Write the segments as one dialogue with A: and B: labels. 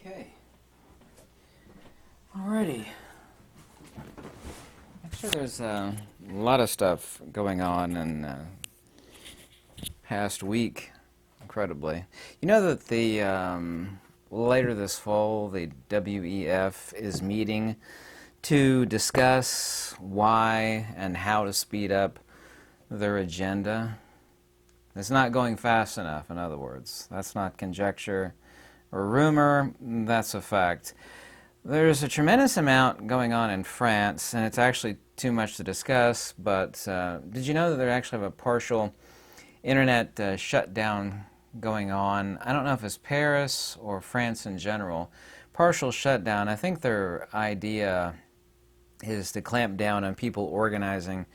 A: Okay. Alrighty. Actually, there's a lot of stuff going on in past week, incredibly. You know that the later this fall, the WEF is meeting to discuss why and how to speed up their agenda. It's not going fast enough, in other words. That's not conjecture or rumor, that's a fact. There's a tremendous amount going on in France, and it's actually too much to discuss, but did you know that they actually have a partial internet shutdown going on? I don't know if it's Paris or France in general. Partial shutdown. I think their idea is to clamp down on people organizing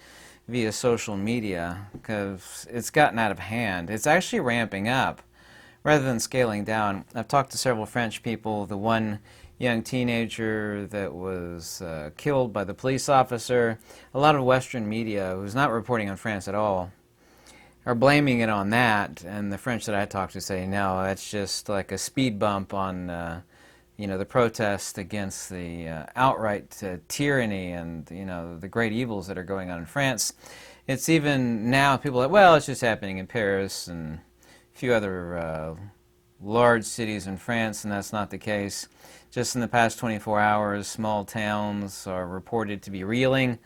A: via social media because it's gotten out of hand. It's actually ramping up rather than scaling down. I've talked to several French people. The one young teenager that was killed by the police officer, a lot of Western media, who's not reporting on France at all, are blaming it on that, and the French that I talked to say, no, that's just like a speed bump on the protest against the outright tyranny and the great evils that are going on in France. It's even now people are like, well, it's just happening in Paris and a few other large cities in France, and that's not the case. Just in the past 24 hours, small towns are reported to be reeling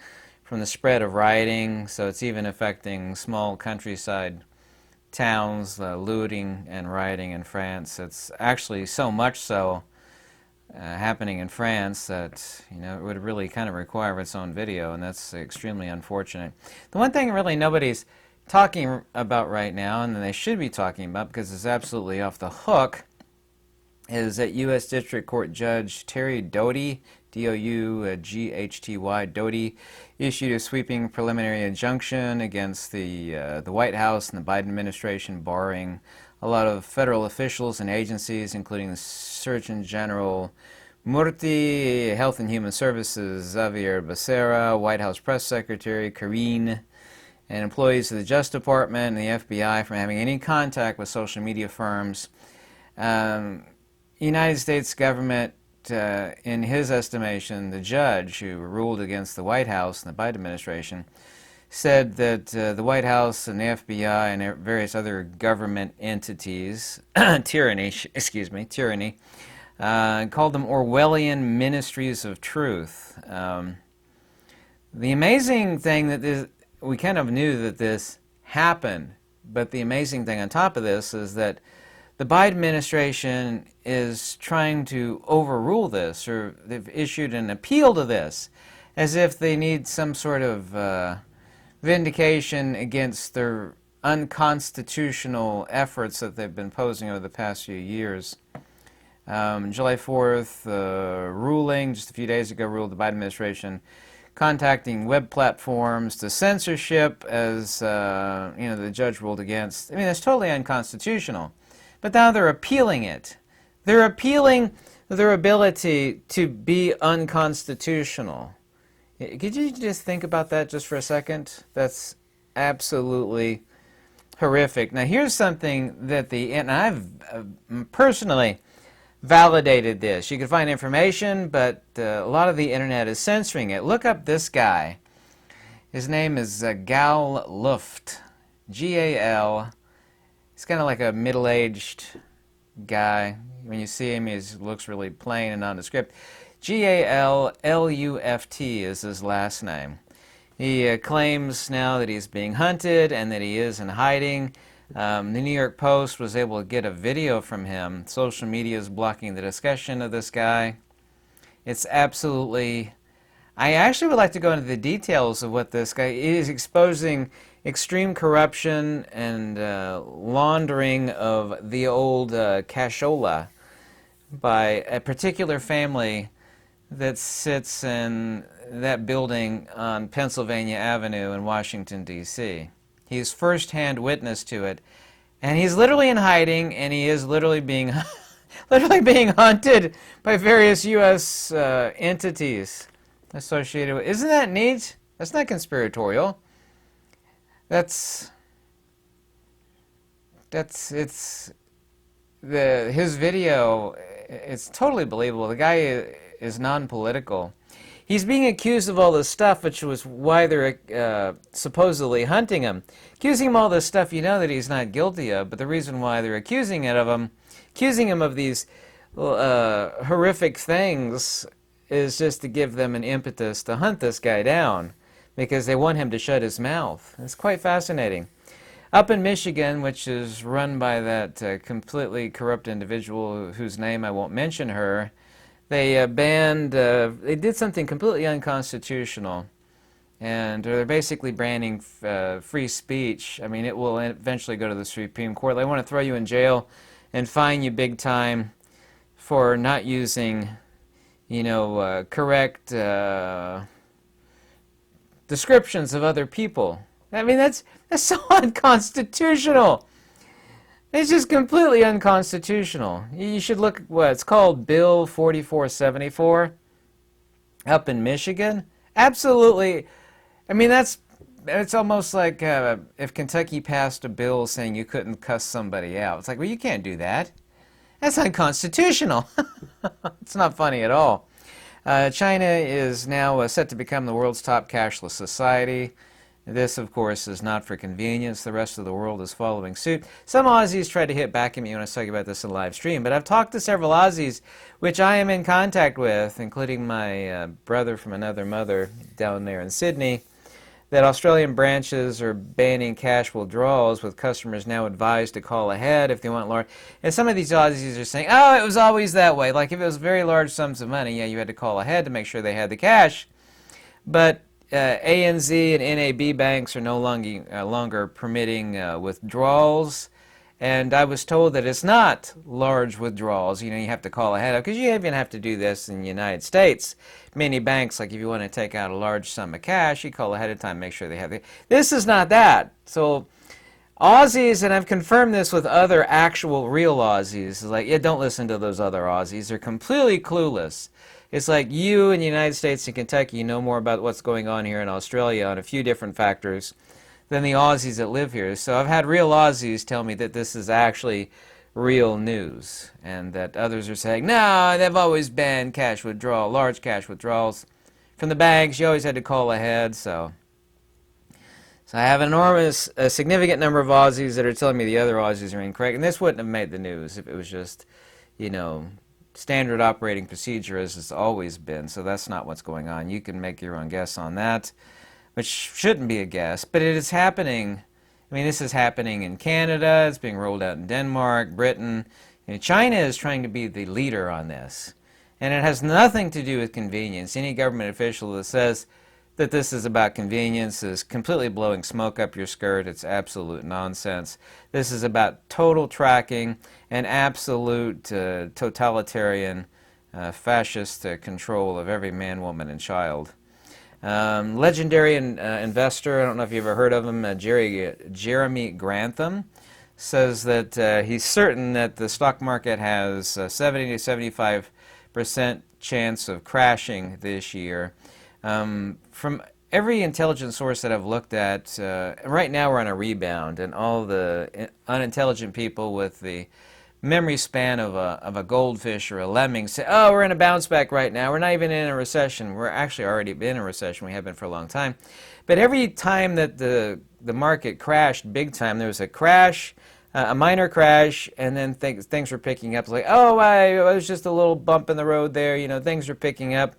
A: from the spread of rioting, so it's even affecting small countryside towns, looting and rioting in France. It's actually so much so happening in France that it would really kind of require its own video, and that's extremely unfortunate. The one thing really nobody's talking about right now, and they should be talking about because it's absolutely off the hook, is that U.S. District Court Judge Terry Doughty, D-O-U-G-H-T-Y, Doughty, issued a sweeping preliminary injunction against the White House and the Biden administration, barring a lot of federal officials and agencies, including the Surgeon General Murthy, Health and Human Services Xavier Becerra, White House Press Secretary Karine, and employees of the Justice Department and the FBI from having any contact with social media firms. United States government, in his estimation, the judge who ruled against the White House and the Biden administration, said that the White House and the FBI and various other government entities, tyranny, called them Orwellian ministries of truth. The amazing thing that we kind of knew that this happened, but the amazing thing on top of this is that the Biden administration is trying to overrule this, or they've issued an appeal to this, as if they need some sort of vindication against their unconstitutional efforts that they've been posing over the past few years. July 4th, ruling, just a few days ago, ruled the Biden administration contacting web platforms to censorship, as the judge ruled against. I mean, that's totally unconstitutional. But now they're appealing it. They're appealing their ability to be unconstitutional. Could you just think about that just for a second? That's absolutely horrific. Now, here's something that and I've personally validated this. You can find information, but a lot of the internet is censoring it. Look up this guy. His name is Gal Luft. G-A-L. He's kind of like a middle-aged guy. When you see him, he looks really plain and nondescript. G-A-L-L-U-F-T is his last name. He claims now that he's being hunted and that he is in hiding. The New York Post was able to get a video from him. Social media is blocking the discussion of this guy. It's absolutely... I actually would like to go into the details of what this guy is exposing. Extreme corruption and laundering of the old cashola by a particular family that sits in that building on Pennsylvania Avenue in Washington, D.C. He's first-hand witness to it, and he's literally in hiding, and he is literally being hunted by various U.S. entities associated with. Isn't that neat? That's not conspiratorial. His video it's totally believable. The guy is non-political. He's being accused of all this stuff, which was why they're supposedly hunting him. Accusing him of all this stuff you know that he's not guilty of, but the reason why they're accusing him of these horrific things is just to give them an impetus to hunt this guy down, because they want him to shut his mouth. It's quite fascinating. Up in Michigan, which is run by that completely corrupt individual whose name I won't mention her, they they did something completely unconstitutional, and they're basically banning free speech. I mean, it will eventually go to the Supreme Court. They want to throw you in jail and fine you big time for not using, correct descriptions of other people. I mean, that's so unconstitutional. It's just completely unconstitutional. You should look at what it's called, Bill 4474, up in Michigan. Absolutely. I mean, it's almost like if Kentucky passed a bill saying you couldn't cuss somebody out. It's like, well, you can't do that. That's unconstitutional. It's not funny at all. China is now set to become the world's top cashless society. This, of course, is not for convenience. The rest of the world is following suit. Some Aussies tried to hit back at me when I was talking about this in live stream, but I've talked to several Aussies, which I am in contact with, including my brother from another mother down there in Sydney, that Australian branches are banning cash withdrawals, with customers now advised to call ahead if they want large. And some of these Aussies are saying, oh, it was always that way. Like if it was very large sums of money, yeah, you had to call ahead to make sure they had the cash. But ANZ and NAB banks are no longer permitting withdrawals, and I was told that it's not large withdrawals. You have to call ahead of, because you even have to do this in the United States. Many banks, like if you want to take out a large sum of cash, you call ahead of time, make sure they have it. This is not that. So Aussies, and I've confirmed this with other actual real Aussies, is like, yeah, don't listen to those other Aussies. They're completely clueless. It's like you in the United States and Kentucky know more about what's going on here in Australia on a few different factors than the Aussies that live here. So I've had real Aussies tell me that this is actually real news, and that others are saying, no, they've always banned cash withdrawal, large cash withdrawals from the banks. You always had to call ahead. So I have an enormous, a significant number of Aussies that are telling me the other Aussies are incorrect, and this wouldn't have made the news if it was just, standard operating procedure as it's always been. So that's not what's going on. You can make your own guess on that, which shouldn't be a guess, but it is happening. I mean, this is happening in Canada. It's being rolled out in Denmark, Britain. China is trying to be the leader on this, and it has nothing to do with convenience. Any government official that says that this is about convenience is completely blowing smoke up your skirt. It's absolute nonsense. This is about total tracking and absolute totalitarian fascist control of every man, woman, and child. Legendary investor, I don't know if you've ever heard of him, Jeremy Grantham, says that he's certain that the stock market has 70 to 75% chance of crashing this year. From every intelligence source that I've looked at, right now we're on a rebound, and all the unintelligent people with the memory span of a goldfish or a lemming say, oh, we're in a bounce back right now. We're not even in a recession. We're actually already in a recession. We have been for a long time. But every time that the market crashed big time, there was a crash, a minor crash, and then things were picking up. It's like, oh, it was just a little bump in the road there. Things are picking up.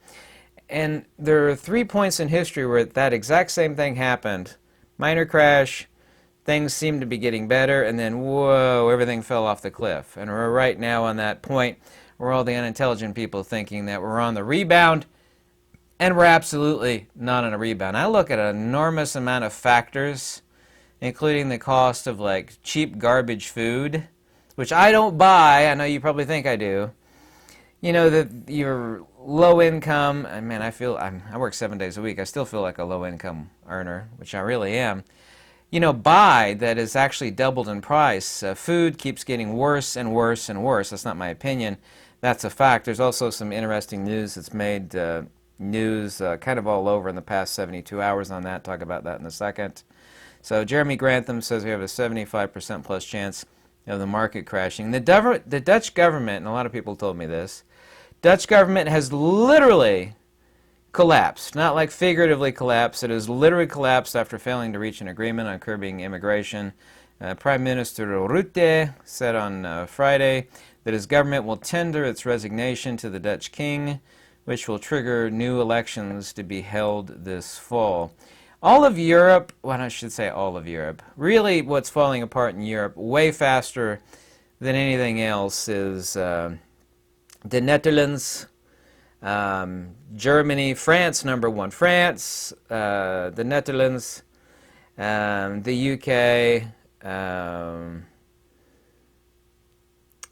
A: And there are 3 points in history where that exact same thing happened. Minor crash, things seemed to be getting better, and then, whoa, everything fell off the cliff. And we're right now on that point where all the unintelligent people thinking that we're on the rebound, and we're absolutely not on a rebound. I look at an enormous amount of factors, including the cost of cheap garbage food, which I don't buy. I know you probably think I do. That you're low income, and man, I work 7 days a week. I still feel like a low income earner, which I really am. Buy that is actually doubled in price. Food keeps getting worse and worse and worse. That's not my opinion. That's a fact. There's also some interesting news that's made news kind of all over in the past 72 hours on that. Talk about that in a second. So Jeremy Grantham says we have a 75% plus chance of the market crashing. The Dutch government, and a lot of people told me this, Dutch government has literally collapsed. Not like figuratively collapsed. It has literally collapsed after failing to reach an agreement on curbing immigration. Prime Minister Rutte said on Friday that his government will tender its resignation to the Dutch king, which will trigger new elections to be held this fall. All of Europe, well, I should say all of Europe, really what's falling apart in Europe way faster than anything else is the Netherlands, Germany, France, number one. France, the Netherlands, the UK,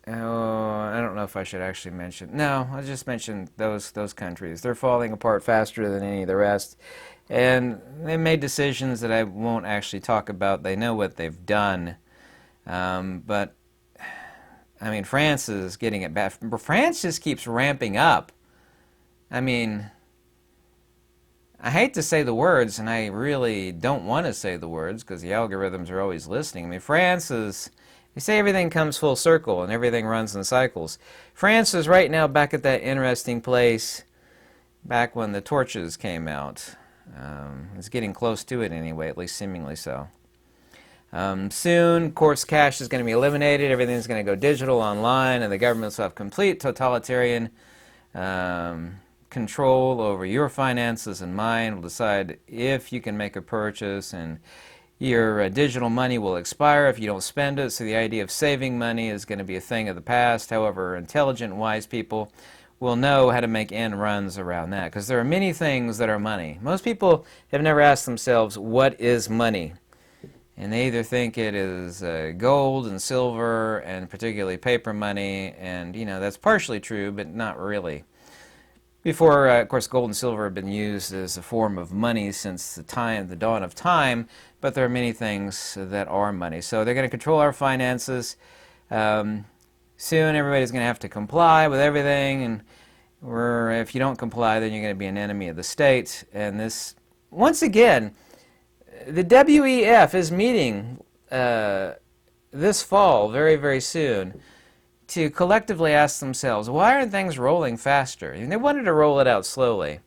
A: I don't know if I should actually mention. No, I'll just mention those countries. They're falling apart faster than any of the rest. And they made decisions that I won't actually talk about. They know what they've done. But, I mean, France is getting it bad. France just keeps ramping up. I mean, I hate to say the words, and I really don't want to say the words because the algorithms are always listening. I mean, France is... They say everything comes full circle and everything runs in cycles. France is right now back at that interesting place back when the torches came out. It's getting close to it anyway, at least seemingly so. Soon, course cash is going to be eliminated. Everything's going to go digital, online, and the governments will have complete totalitarian control over your finances and mine. Will decide if you can make a purchase, and your digital money will expire if you don't spend it, so the idea of saving money is going to be a thing of the past. However, intelligent, wise people will know how to make end runs around that, because there are many things that are money. Most people have never asked themselves, what is money? And they either think it is gold and silver, and particularly paper money, and, you know, that's partially true, but not really. Before, of course, gold and silver have been used as a form of money since the dawn of time, but there are many things that are money. So they're going to control our finances. Soon everybody's going to have to comply with everything, and if you don't comply, then you're going to be an enemy of the state. And this, once again, the WEF is meeting this fall, very, very soon, to collectively ask themselves, why aren't things rolling faster? I mean, they wanted to roll it out slowly.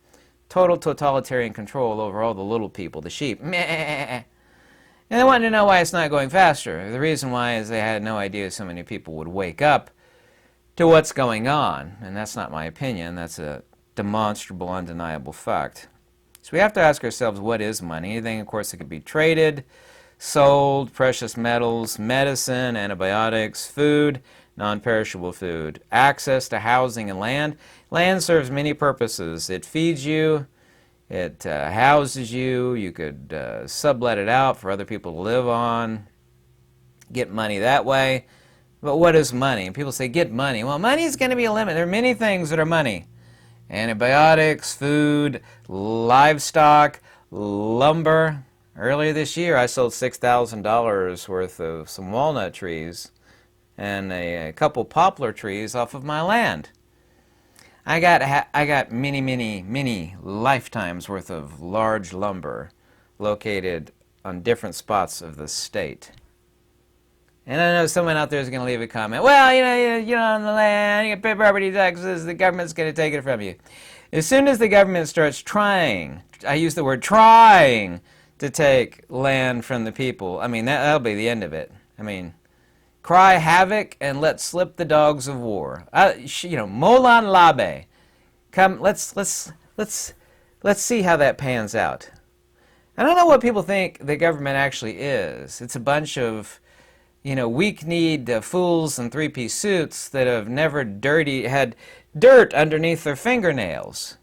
A: Total totalitarian control over all the little people, the sheep. Meh. And they wanted to know why it's not going faster. The reason why is they had no idea so many people would wake up to what's going on. And that's not my opinion. That's a demonstrable, undeniable fact. So we have to ask ourselves, what is money? Anything, of course, that could be traded, sold, precious metals, medicine, antibiotics, food, non-perishable food, access to housing and land. Land serves many purposes. It feeds you, it houses you, you could sublet it out for other people to live on, get money that way. But what is money? People say, get money. Well, money is going to be a limit. There are many things that are money. Antibiotics, food, livestock, lumber. Earlier this year, I sold $6,000 worth of some walnut trees and a couple poplar trees off of my land. I got many lifetimes worth of large lumber located on different spots of the state. And I know someone out there is going to leave a comment, well, you're on the land, you pay property taxes, the government's going to take it from you. As soon as the government starts trying, I use the word trying, to take land from the people, I mean, that'll be the end of it. I mean, cry havoc and let slip the dogs of war. Molan Labe. Come, let's see how that pans out. I don't know what people think the government actually is. It's a bunch of, weak-kneed fools in three-piece suits that have never had dirt underneath their fingernails.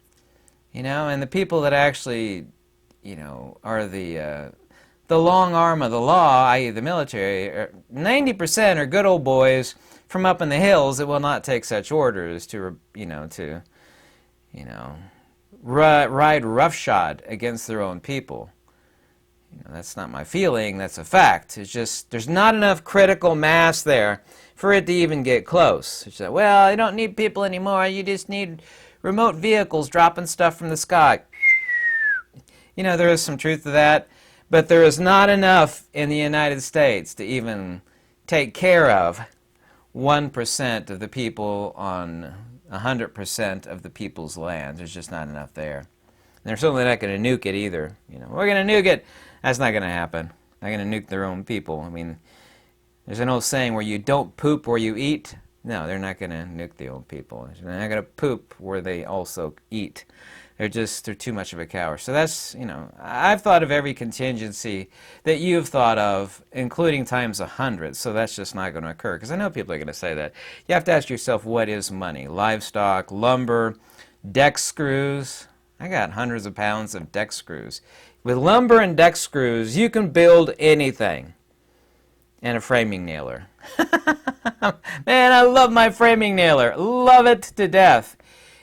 A: And the people that actually, are the long arm of the law, i.e. the military, 90% are good old boys from up in the hills that will not take such orders to ride roughshod against their own people. That's not my feeling, that's a fact. It's just, there's not enough critical mass there for it to even get close. It's like, well, you don't need people anymore, you just need remote vehicles dropping stuff from the sky. There is some truth to that, but there is not enough in the United States to even take care of 1% of the people on 100% of the people's land. There's just not enough there. And they're certainly not going to nuke it either. You know, we're going to nuke it. That's not going to happen. They're going to nuke their own people. I mean, there's an old saying where you don't poop where you eat. No, they're not going to nuke the old people. They're not going to poop where they also eat. They're too much of a coward. So that's, you know, I've thought of every contingency that you've thought of, including times 100, so that's just not going to occur. Because I know people are going to say that. You have to ask yourself, what is money? Livestock, lumber, deck screws. I got hundreds of pounds of deck screws. With lumber and deck screws, you can build anything. And a framing nailer. Man, I love my framing nailer. Love it to death.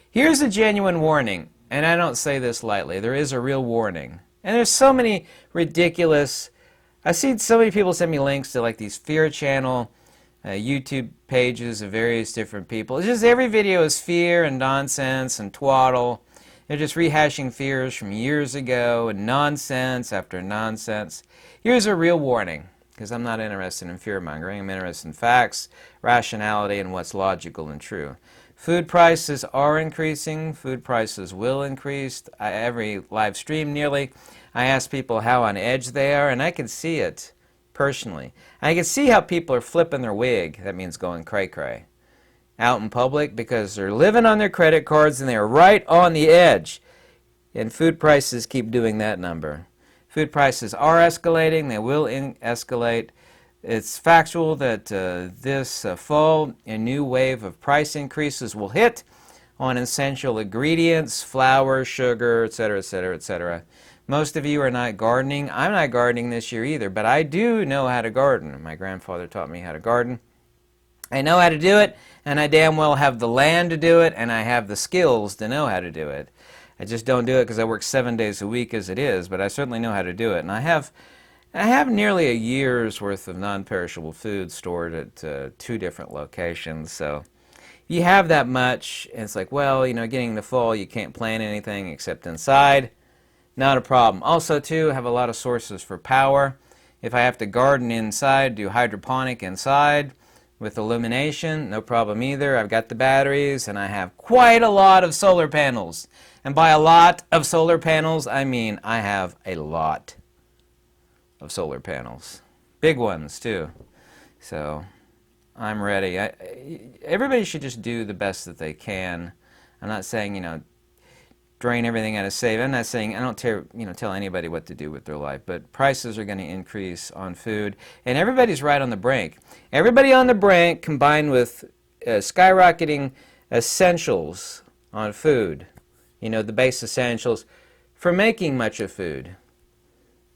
A: Here's a genuine warning. And I don't say this lightly. There is a real warning. And there's so many ridiculous... I've seen so many people send me links to like these Fear Channel YouTube pages of various different people. It's just every video is fear and nonsense and twaddle. They're just rehashing fears from years ago and nonsense after nonsense. Here's a real warning, because I'm not interested in fear-mongering. I'm interested in facts, rationality, and what's logical and true. Food prices are increasing. Food prices will increase. Every live stream nearly, I ask people how on edge they are, and I can see it personally. I can see how people are flipping their wig. That means going cray-cray. Out in public because they're living on their credit cards and they're right on the edge. And food prices keep doing that number. Food prices are escalating. They will escalate. It's factual that this fall, a new wave of price increases will hit on essential ingredients, flour, sugar, etc., etc., etc. Most of you are not gardening. I'm not gardening this year either, but I do know how to garden. My grandfather taught me how to garden. I know how to do it, and I damn well have the land to do it, and I have the skills to know how to do it. I just don't do it because I work 7 days a week as it is, but I certainly know how to do it. And I have nearly a year's worth of non-perishable food stored at 2 different locations. So you have that much, and it's like, well, you know, getting the fall, you can't plant anything except inside. Not a problem. Also, too, I have a lot of sources for power. If I have to garden inside, do hydroponic inside with illumination, no problem either. I've got the batteries, and I have quite a lot of solar panels. And by a lot of solar panels, I mean I have a lot of solar panels. Big ones, too. So I'm ready. Everybody should just do the best that they can. I'm not saying, you know, drain everything out of save. I'm not saying, I don't tell anybody what to do with their life, but prices are going to increase on food, and everybody's right on the brink. Everybody on the brink, combined with skyrocketing essentials on food, you know, the base essentials for making much of food.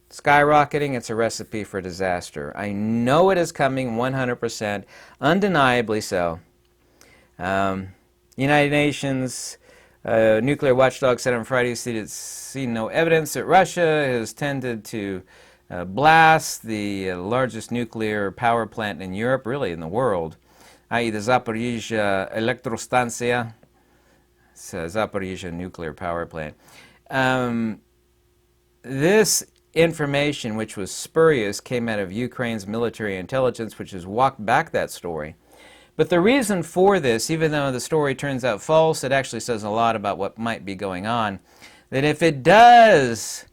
A: Skyrocketing, it's a recipe for disaster. I know it is coming 100%, undeniably so. United Nations nuclear watchdog said on Friday it's seen no evidence that Russia has tended to blast the largest nuclear power plant in Europe, really in the world, i.e. the Zaporizhzhia Elektrostansya. It's a Zaporizhzhia nuclear power plant. This information, which was spurious, came out of Ukraine's military intelligence, which has walked back that story. But the reason for this, even though the story turns out false, it actually says a lot about what might be going on. That if it does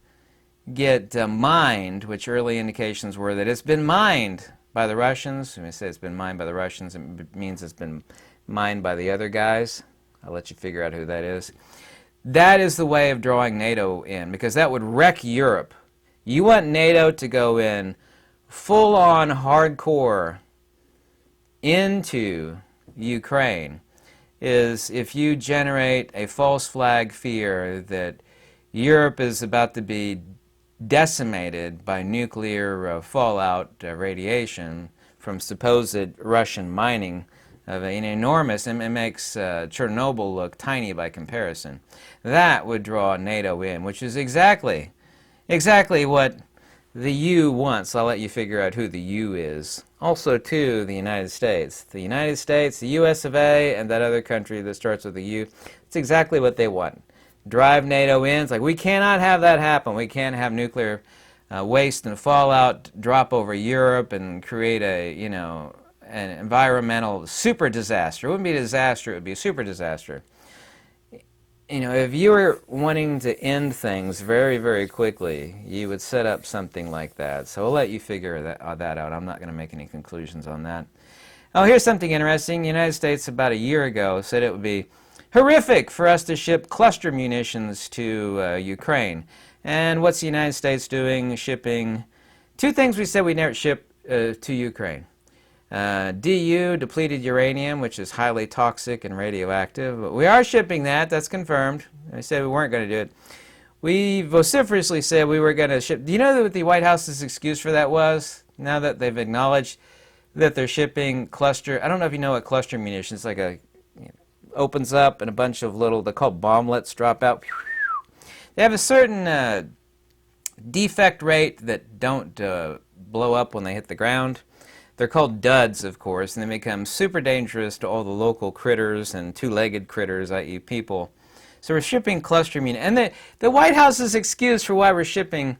A: get mined, which early indications were that it's been mined by the Russians, when I say it's been mined by the Russians, it means it's been mined by the other guys. I'll let you figure out who that is. That is the way of drawing NATO in, because that would wreck Europe. You want NATO to go in full-on hardcore into Ukraine, is if you generate a false flag fear that Europe is about to be decimated by nuclear fallout radiation from supposed Russian mining of an enormous, and it makes Chernobyl look tiny by comparison. That would draw NATO in, which is exactly what the U wants. I'll let you figure out who the U is. Also, too, the United States. The United States, the US of A, and that other country that starts with a U, it's exactly what they want. Drive NATO in. It's like, we cannot have that happen. We can't have nuclear waste and fallout drop over Europe and create an environmental super disaster. It wouldn't be a disaster, it would be a super disaster. If you were wanting to end things very, very quickly, you would set up something like that. So I'll let you figure that out. I'm not going to make any conclusions on that. Oh, here's something interesting. The United States about a year ago said it would be horrific for us to ship cluster munitions to Ukraine. And what's the United States doing? Shipping two things we said we'd never ship to Ukraine. DU, depleted uranium, which is highly toxic and radioactive. But we are shipping that. That's confirmed. I said we weren't going to do it. We vociferously said we were going to ship. Do you know what the White House's excuse for that was? Now that they've acknowledged that they're shipping cluster. I don't know if you know what cluster munitions. It's like opens up and a bunch of little, they're called bomblets, drop out. They have a certain defect rate that don't blow up when they hit the ground. They're called duds, of course, and they become super dangerous to all the local critters and two-legged critters, i.e. people. So we're shipping cluster munitions. And the White House's excuse for why we're shipping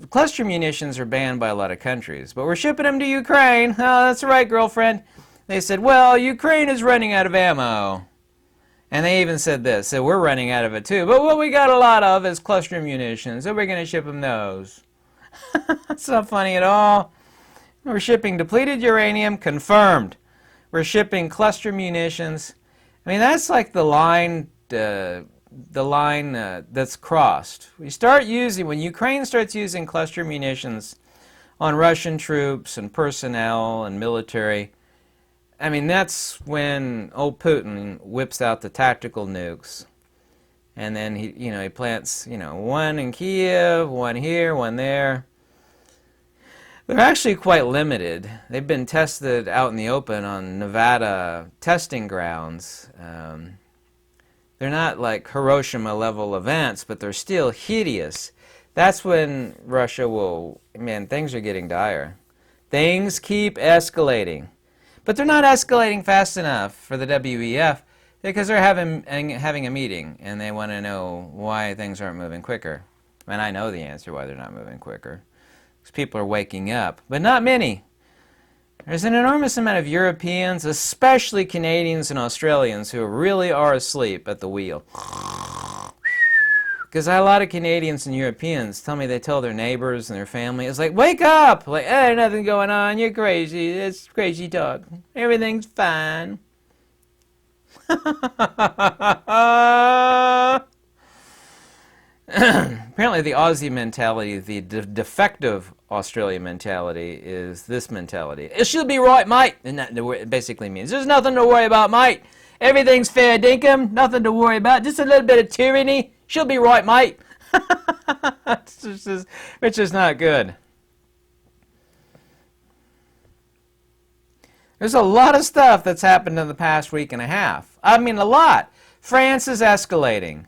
A: cluster munitions are banned by a lot of countries, but we're shipping them to Ukraine. Oh, that's right, girlfriend. They said, well, Ukraine is running out of ammo. And they even said this, so we're running out of it too. But what we got a lot of is cluster munitions, so we're going to ship them those. That's not funny at all. We're shipping depleted uranium, confirmed. We're shipping cluster munitions. I mean, that's like the line that's crossed. When Ukraine starts using cluster munitions on Russian troops and personnel and military, I mean, that's when old Putin whips out the tactical nukes. And then he plants, one in Kiev, one here, one there. They're actually quite limited. They've been tested out in the open on Nevada testing grounds. They're not like Hiroshima level events, but they're still hideous. That's when Russia will, man, things are getting dire. Things keep escalating. But they're not escalating fast enough for the WEF because they're having a meeting and they want to know why things aren't moving quicker. And I know the answer why they're not moving quicker. Because people are waking up, but not many. There's an enormous amount of Europeans, especially Canadians and Australians, who really are asleep at the wheel. Because a lot of Canadians and Europeans tell me they tell their neighbors and their family, it's like, wake up! Like, hey, nothing going on, you're crazy, it's crazy talk. Everything's fine. Apparently the Aussie mentality, the defective Australian mentality is this mentality. She'll be right, mate. And that basically means there's nothing to worry about, mate. Everything's fair dinkum, nothing to worry about. Just a little bit of tyranny. She'll be right, mate. Which is not good. There's a lot of stuff that's happened in the past week and a half. I mean, a lot. France is escalating.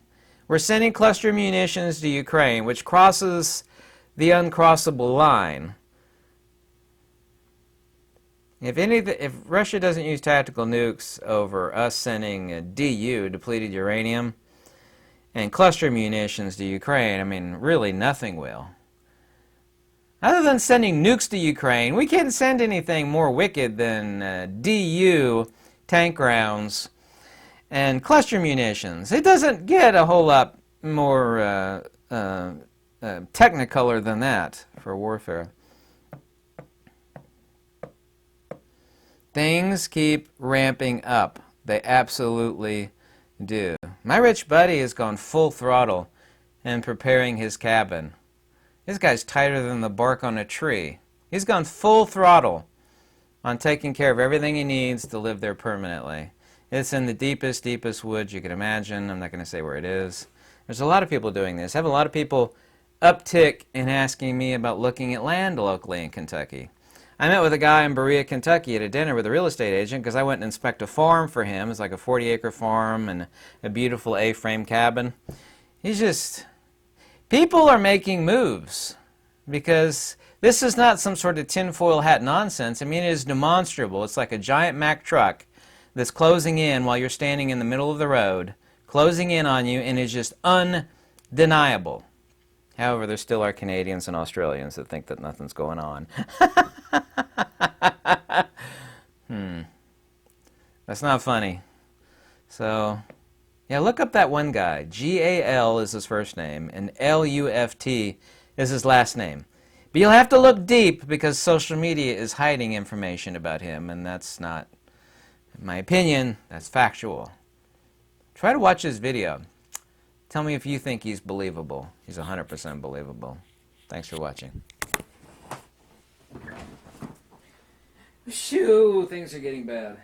A: We're sending cluster munitions to Ukraine, which crosses the uncrossable line. If Russia doesn't use tactical nukes over us sending DU, depleted uranium, and cluster munitions to Ukraine, I mean, really nothing will. Other than sending nukes to Ukraine, we can't send anything more wicked than DU, tank rounds, and cluster munitions. It doesn't get a whole lot more technicolor than that for warfare. Things keep ramping up. They absolutely do. My rich buddy has gone full throttle in preparing his cabin. This guy's tighter than the bark on a tree. He's gone full throttle on taking care of everything he needs to live there permanently. It's in the deepest, deepest woods you can imagine. I'm not going to say where it is. There's a lot of people doing this. I have a lot of people uptick in asking me about looking at land locally in Kentucky. I met with a guy in Berea, Kentucky at a dinner with a real estate agent because I went and inspect a farm for him. It's like a 40-acre farm and a beautiful A-frame cabin. People are making moves because this is not some sort of tinfoil hat nonsense. I mean, it is demonstrable. It's like a giant Mack truck that's closing in while you're standing in the middle of the road, closing in on you, and is just undeniable. However, there still are Canadians and Australians that think that nothing's going on. That's not funny. So, yeah, look up that one guy. G-A-L is his first name, and L-U-F-T is his last name. But you'll have to look deep because social media is hiding information about him, and that's not, in my opinion, that's factual. Try to watch his video. Tell me if you think he's believable. He's 100% believable. Thanks for watching. Shoo, things are getting bad.